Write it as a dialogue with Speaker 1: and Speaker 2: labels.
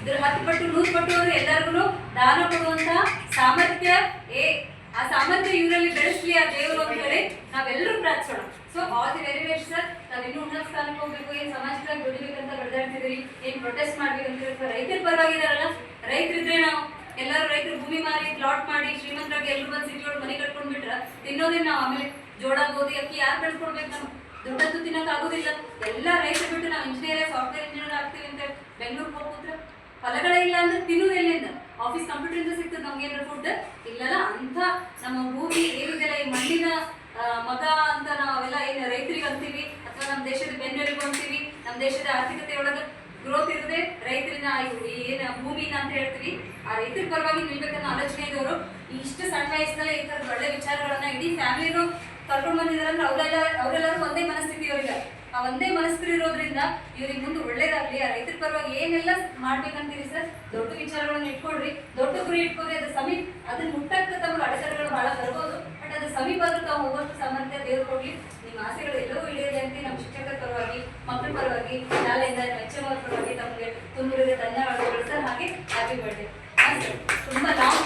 Speaker 1: ಇದ್ರ 10 ಪಟ್ಟು 100 ಪಟ್ಟು ಅವರು ಎಲ್ಲರಿಗೂ ದಾನ ಕೊಡುವಂತ ಸಾಮರ್ಥ್ಯ ಆ ಸಾಮರ್ಥ್ಯ ಇವರಲ್ಲಿ ಬೆಳೆಸಲಿ ಆ ದೇವರು ಅಂತ ಹೇಳಿ ನಾವೆಲ್ಲರೂ ಪ್ರಾರ್ಥಿಸೋಣ. So all the very best sir. ನಾವಿನ್ನೂ ಉನ್ನತ ಸ್ಥಾನಕ್ಕೆ ಹೋಗ್ಬೇಕು, ಏನ್ ಸಮಾಜದಲ್ಲಿ ದುಡಿಬೇಕಂತ ಬಡದಾಡ್ತಿದ್ದೀರಿ, ಏನ್ ಪ್ರೊಟೆಸ್ಟ್ ಮಾಡ್ಬೇಕಂತ ರೈತರ ಪರವಾಗಿದಾರಲ್ಲ, ರೈತರಿದ್ರೆ ನಾವು ಎಲ್ಲರೂ ರೈತರು ಭೂಮಿ ಮಾರಿ ಪ್ಲಾಟ್ ಮಾಡಿ ಶ್ರೀಮಂತರಾಗಿ ಎಲ್ಲರೂ ಬಂದು ಸಿಟಿ ಒಳಗೆ ಮನೆ ಕಟ್ಕೊಂಡ್ ಬಿಟ್ರ ತಿನ್ನೋದೇ ನಾವು. ಆಮೇಲೆ ಜೋಳ ಗೋಧಿ ಅಕ್ಕಿ ಯಾರು ಬೆಳ್ಕೊಡ್ಬೇಕು? ನಾವು ದುಡ್ಡಂತೂ ತಿನ್ನಕ್ ಆಗೋದಿಲ್ಲ. ಎಲ್ಲ ರೈತರು ಬಿಟ್ಟು ನಾವು ಇಂಜಿನಿಯರ್ ಸಾಫ್ಟ್ವೇರ್ ಇಂಜಿನಿಯರ್ ಆಗ್ತೀವಿ ಅಂತ ಬೆಂಗಳೂರಿಗೆ ಹೋಗ್ಬಿಟ್ರೆ ಫಲಗಳೇ ಇಲ್ಲ ಅಂದ್ರೆ ತಿನ್ನುವುದು ಎಲ್ಲಿಂದ? ಆಫೀಸ್ ಕಂಪ್ಯೂಟರ್ ಸಿಗ್ತದೆ ನಮ್ಗೆ ಏನಾದ್ರು ಫುಡ್ ಇಲ್ಲಲ್ಲ. ಅಂತ ನಮ್ಮ ಭೂಮಿ ಏನಿದೆಲ್ಲ ಈ ಮಣ್ಣಿನ ಮಗ ಅಂತ ನಾವೆಲ್ಲ ಏನು ರೈತರಿಗೆ ಅಂತೀವಿ, ಅಥವಾ ನಮ್ಮ ದೇಶದ ಬೆನ್ನೆಲುಬು ಅಂತೀವಿ, ನಮ್ಮ ದೇಶದ ಆರ್ಥಿಕತೆ ಒಳಗೆ ಗ್ರೋತ್ ಇರದೆ ರೈತರಿನ ಏನು ಭೂಮಿನ ಅಂತ ಹೇಳ್ತೀವಿ, ಆ ರೈತರ ಪರವಾಗಿ ನಿಲ್ಬೇಕನ್ನೋ ಆಲೋಚನೆ ಇದ್ದವರು ಇಷ್ಟು ಸಣ್ಣ ವಯಸ್ಸಿನಲ್ಲೇ ಈ ಥರದ ಒಳ್ಳೆ ವಿಚಾರಗಳನ್ನ ಇಡೀ ಫ್ಯಾಮಿಲಿನೂ ಕರ್ಕೊಂಡು ಬಂದಿದ್ದಾರಂದ್ರೆ ಅವರೆಲ್ಲರೂ ಒಂದೇ ಮನಸ್ಥಿತಿ ಅವ್ರಿಗೆ. ಆ ಒಂದೇ ಮನಸ್ಥಿತಿ ಇರೋದ್ರಿಂದ ಇವ್ರಿಗೆ ಮುಂದೆ ಒಳ್ಳೇದಾಗ್ಲಿ. ಆ ರೈತರ ಪರವಾಗಿ ಏನೆಲ್ಲ ಮಾಡ್ಬೇಕಂತೀರಿ ಸರ್? ದೊಡ್ಡ ವಿಚಾರಗಳನ್ನ ಇಟ್ಕೊಡ್ರಿ, ದೊಡ್ಡ ಗುರಿ ಇಟ್ಕೊಡ್ರಿ. ಅದ್ರ ಸಮೀಪ ಅದನ್ನ ಮುಟ್ಟಕ್ಕೆ ತಮ್ಮ ಅಡೆತಡೆಗಳು ಬಹಳ ಬರ್ಬೋದು, ಬಟ್ ಅದ್ರ ಸಮೀಪ ಆದ್ರೂ ತಾವು ಹೋಗೋಷ್ಟು ಸಾಮರ್ಥ್ಯ ದೇವ್ರು ಕೊಡ್ಲಿ. ನಿಮ್ಮ ಆಸೆಗಳು ಎಲ್ಲವೂ ಇಳಿಯಲಿ ಅಂತ ನಮ್ಮ ಶಿಕ್ಷಕರ ಪರವಾಗಿ, ಮಕ್ಕಳ ಪರವಾಗಿ, ಶಾಲೆಯಿಂದ ಎಚ್ಎಂ ಅವರ ಪರವಾಗಿ ತಮಗೆ ತುಂಬ ಧನ್ಯವಾದಗಳು ಸರ್. ಹಾಗೆ ಹ್ಯಾಪಿ ಬರ್ಡೇ. ತುಂಬಾ ಲಾಂಗ್